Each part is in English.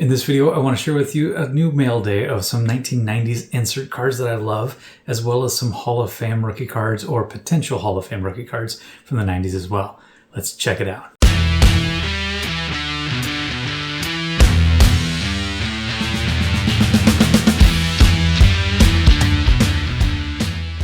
In this video, I want to share with you a new mail day of some 1990s insert cards that I love, as well as some Hall of Fame rookie cards or potential Hall of Fame rookie cards from the 90s as well. Let's check it out.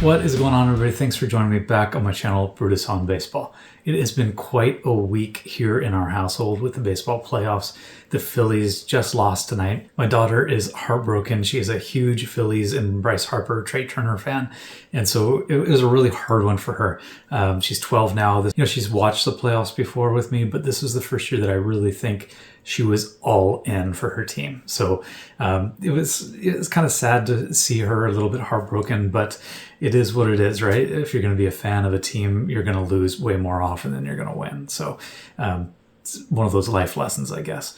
What is going on, everybody? Thanks for joining me back on my channel, Brutus on Baseball. It has been quite a week here in our household with the baseball playoffs. The Phillies just lost tonight. My daughter is heartbroken. She is a huge Phillies and Bryce Harper, Trey Turner fan. And so it was a really hard one for her. She's 12 now. She's watched the playoffs before with me, but this was the first year that I really think she was all in for her team. So it was kind of sad to see her a little bit heartbroken, but it is what it is, right? If you're going to be a fan of a team, you're going to lose way more often than you're going to win. So it's one of those life lessons, I guess.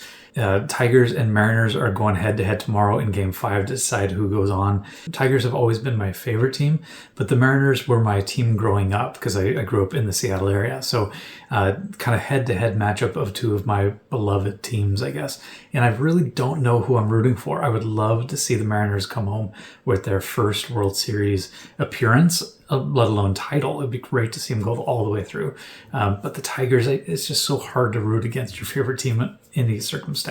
Tigers and Mariners are going head-to-head tomorrow in Game 5 to decide who goes on. Tigers have always been my favorite team, but the Mariners were my team growing up because I grew up in the Seattle area. So kind of head-to-head matchup of two of my beloved teams, I guess. And I really don't know who I'm rooting for. I would love to see the Mariners come home with their first World Series appearance, let alone title. It'd be great to see them go all the way through. But the Tigers, it's just so hard to root against your favorite team in any circumstance.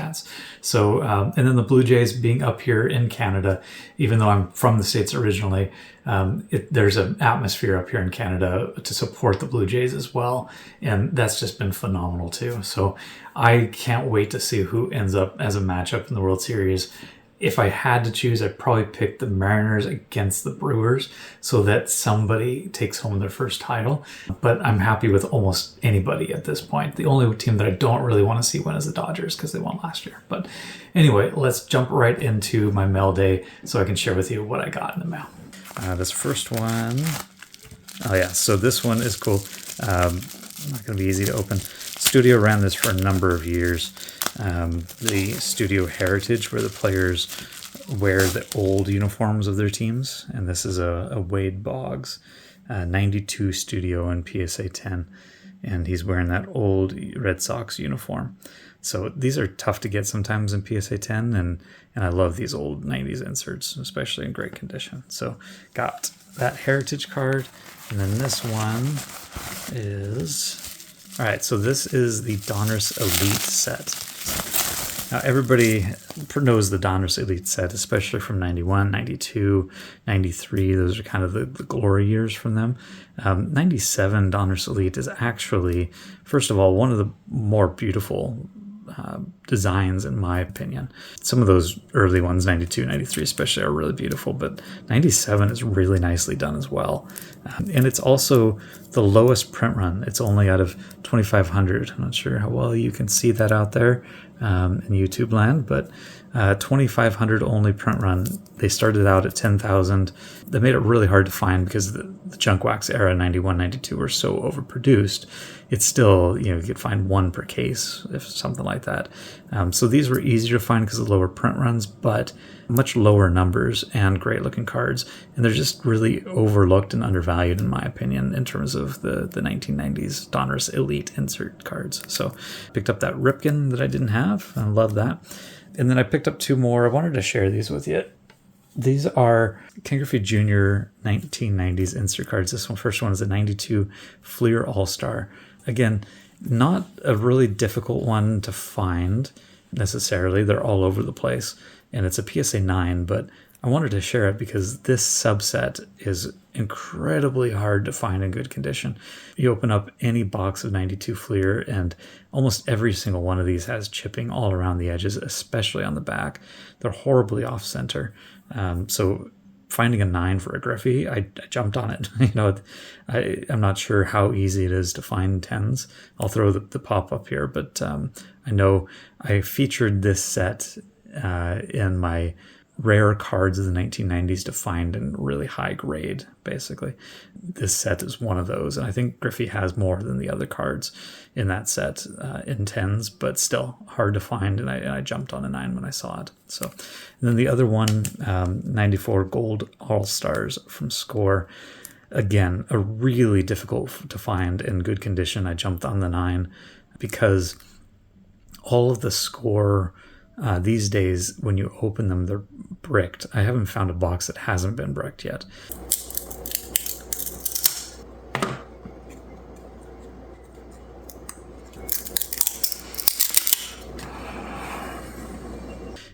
So, and then the Blue Jays being up here in Canada, even though I'm from the States originally, there's an atmosphere up here in Canada to support the Blue Jays as well. And that's just been phenomenal too. So I can't wait to see who ends up as a matchup in the World Series. If I had to choose, I'd probably pick the Mariners against the Brewers so that somebody takes home their first title. But I'm happy with almost anybody at this point. The only team that I don't really want to see win is the Dodgers because they won last year. But anyway, let's jump right into my mail day so I can share with you what I got in the mail. This first one, oh yeah, so this one is cool. Not going to be easy to open. Studio ran this for a number of years. The Studio Heritage, where the players wear the old uniforms of their teams. And this is a Wade Boggs 92 Studio in PSA 10. And he's wearing that old Red Sox uniform. So these are tough to get sometimes in PSA 10. And I love these old 90s inserts, especially in great condition. So got that Heritage card. And then this one is... All right, so this is the Donruss Elite set. Now, everybody knows the Donruss Elite set, especially from 91, 92, 93. Those are kind of the glory years from them. 97 Donruss Elite is actually, first of all, one of the more beautiful designs, in my opinion. Some of those early ones, 92, 93 especially, are really beautiful, but 97 is really nicely done as well. And it's also the lowest print run. It's only out of 2,500. I'm not sure how well you can see that out there in YouTube land, but 2,500 only print run. They started out at 10,000. They made it really hard to find because the junk wax era 91, 92 were so overproduced. It's still, you could find one per case, if something like that. So these were easier to find because of lower print runs, but much lower numbers and great looking cards. And they're just really overlooked and undervalued, in my opinion, in terms of the 1990s Donruss Elite insert cards. So picked up that Ripken that I didn't have. I love that. And then I picked up two more. I wanted to share these with you. These are Ken Griffey Jr. 1990s insert cards. This first one is a 92 Fleer All-Star. Again, not a really difficult one to find necessarily. They're all over the place. And it's a PSA 9, but I wanted to share it because this subset is incredibly hard to find in good condition. You open up any box of 92 Fleer and almost every single one of these has chipping all around the edges, especially on the back. They're horribly off-center. So finding a 9 for a Griffey, I jumped on it. I'm not sure how easy it is to find 10s. I'll throw the pop up here, but I know I featured this set in my rare cards of the 1990s to find in really high grade, basically. This set is one of those, and I think Griffey has more than the other cards in that set in 10s, but still hard to find, and I jumped on a 9 when I saw it. So, and then the other one, 94 Gold All-Stars from Score. Again, a really difficult to find in good condition. I jumped on the 9 because all of the Score These days, when you open them, they're bricked. I haven't found a box that hasn't been bricked yet.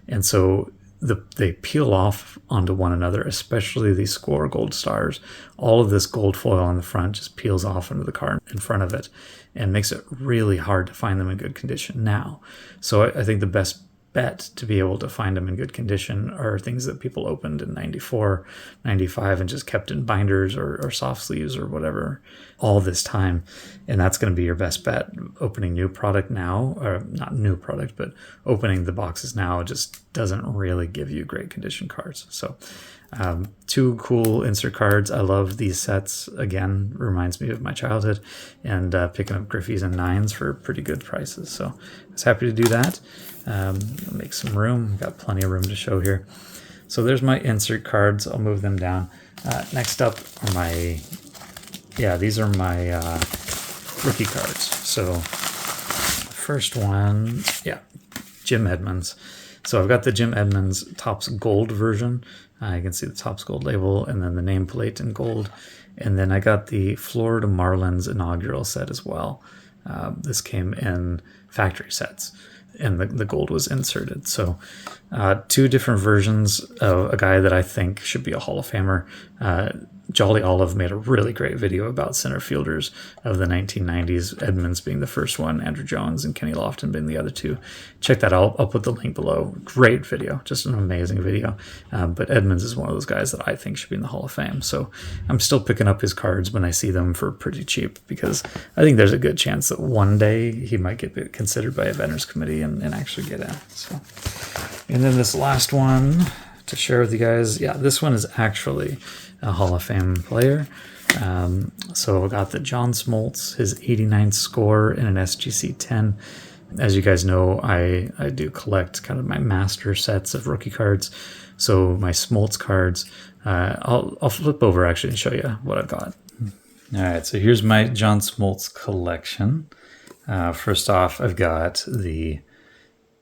And so they peel off onto one another, especially these Score Gold Stars. All of this gold foil on the front just peels off into the card in front of it and makes it really hard to find them in good condition now. So I think the best bet to be able to find them in good condition are things that people opened in 94, 95 and just kept in binders or soft sleeves or whatever all this time. And that's going to be your best bet. Opening new product now, or not new product, but opening the boxes now just doesn't really give you great condition cards. So two cool insert cards. I love these sets. Again, reminds me of my childhood, and picking up Griffies and Nines for pretty good prices. So I was happy to do that. Make some room. Got plenty of room to show here. So there's my insert cards. I'll move them down. Next up are my, these are my rookie cards. So first one, Jim Edmonds. So I've got the Jim Edmonds Topps Gold version. You can see the Topps Gold label and then the nameplate in gold. And then I got the Florida Marlins inaugural set as well. This came in factory sets, and the gold was inserted. So two different versions of a guy that I think should be a Hall of Famer. Jolly Olive made a really great video about center fielders of the 1990s, Edmonds being the first one, Andrew Jones and Kenny Lofton being the other two. Check that out. I'll put the link below. Great video. Just an amazing video. But Edmonds is one of those guys that I think should be in the Hall of Fame. So I'm still picking up his cards when I see them for pretty cheap, because I think there's a good chance that one day he might get considered by a vendors committee and actually get in. So, and then this last one to share with you guys. This one is actually a Hall of Fame player. So I got the John Smoltz, his 89 score in an SGC 10. As you guys know, I do collect kind of my master sets of rookie cards. So my Smoltz cards, I'll flip over actually and show you what I've got. All right, so here's my John Smoltz collection. First off, I've got the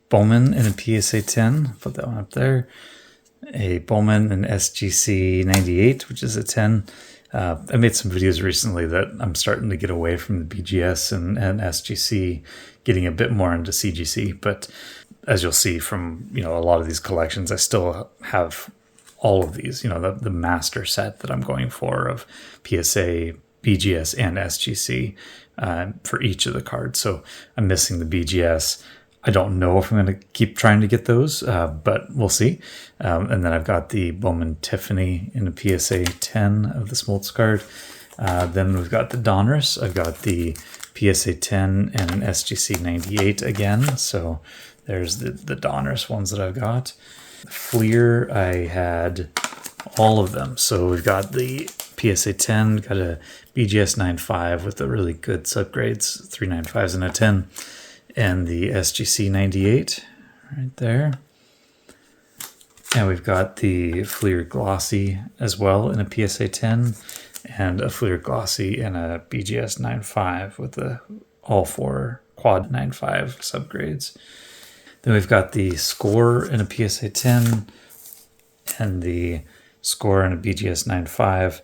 Bowman in a PSA 10. Put that one up there. A Bowman in SGC 98, which is a 10. I made some videos recently that I'm starting to get away from the BGS and SGC, getting a bit more into CGC. But as you'll see from a lot of these collections, I still have all of these. The master set that I'm going for of PSA, BGS, and SGC for each of the cards. So I'm missing the BGS. I don't know if I'm going to keep trying to get those, but we'll see. And then I've got the Bowman Tiffany in a PSA 10 of the Smoltz card. Then we've got the Donruss. I've got the PSA 10 and an SGC 98 again. So there's the Donruss ones that I've got. Fleer, I had all of them. So we've got the PSA 10, got a BGS 9.5 with the really good subgrades, 395s and a 10. And the SGC 98 right there. And we've got the Fleer Glossy as well in a PSA 10, and a Fleer Glossy in a BGS 9.5 with the all four quad 9.5 subgrades. Then we've got the Score in a PSA 10 and the Score in a BGS 9.5.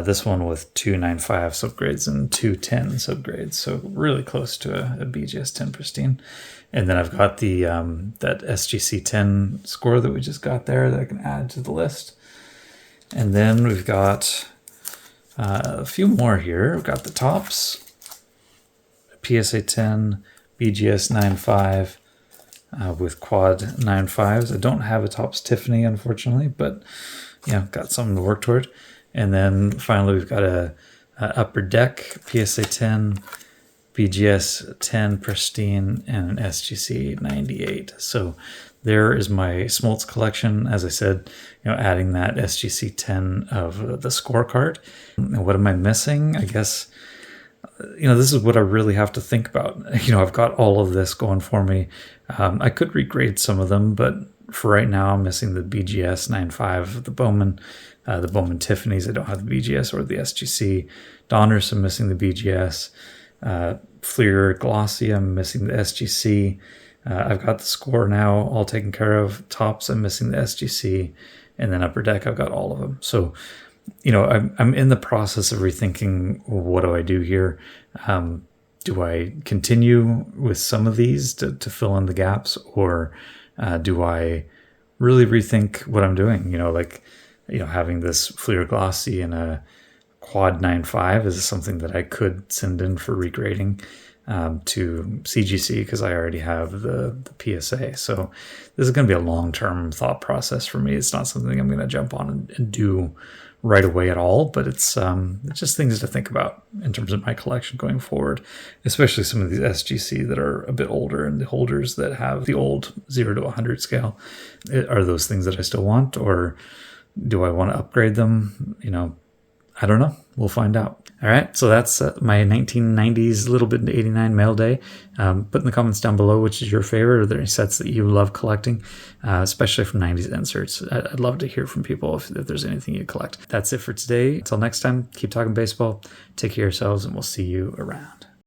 This one with two 9.5 subgrades and two 10 subgrades, so really close to a BGS 10 pristine. And then I've got the that SGC 10 score that we just got there that I can add to the list. And then we've got a few more here. We've got the Topps, PSA 10, BGS 9.5 with quad 9.5s. I don't have a Topps Tiffany, unfortunately, but got something to work toward. And then finally, we've got a Upper Deck, PSA 10, BGS 10 pristine, and an SGC 98. So there is my Smoltz collection. As I said, adding that SGC 10 of the scorecard. And what am I missing? I guess, this is what I really have to think about. I've got all of this going for me. I could regrade some of them, but for right now, I'm missing the BGS 9.5 of the Bowman. The Bowman Tiffany's, I don't have the BGS or the SGC. Donruss, I'm missing the BGS. Fleer Glossy, I'm missing the SGC. I've got the score now all taken care of. Tops, I'm missing the SGC. And then upper deck, I've got all of them. So, I'm in the process of rethinking, what do I do here? Do I continue with some of these to fill in the gaps, or do I really rethink what I'm doing? Having this Fleer Glossy and a Quad 9.5 is something that I could send in for regrading to CGC, because I already have the PSA. So this is going to be a long-term thought process for me. It's not something I'm going to jump on and do right away at all, but it's just things to think about in terms of my collection going forward, especially some of these SGC that are a bit older, and the holders that have the old 0 to 100 scale. Are those things that I still want, or do I want to upgrade them? I don't know. We'll find out. All right. So that's my 1990s, little bit into 89 mail day. Put in the comments down below which is your favorite. Are there any sets that you love collecting, especially from 90s inserts? I'd love to hear from people if there's anything you collect. That's it for today. Until next time, keep talking baseball. Take care of yourselves, and we'll see you around.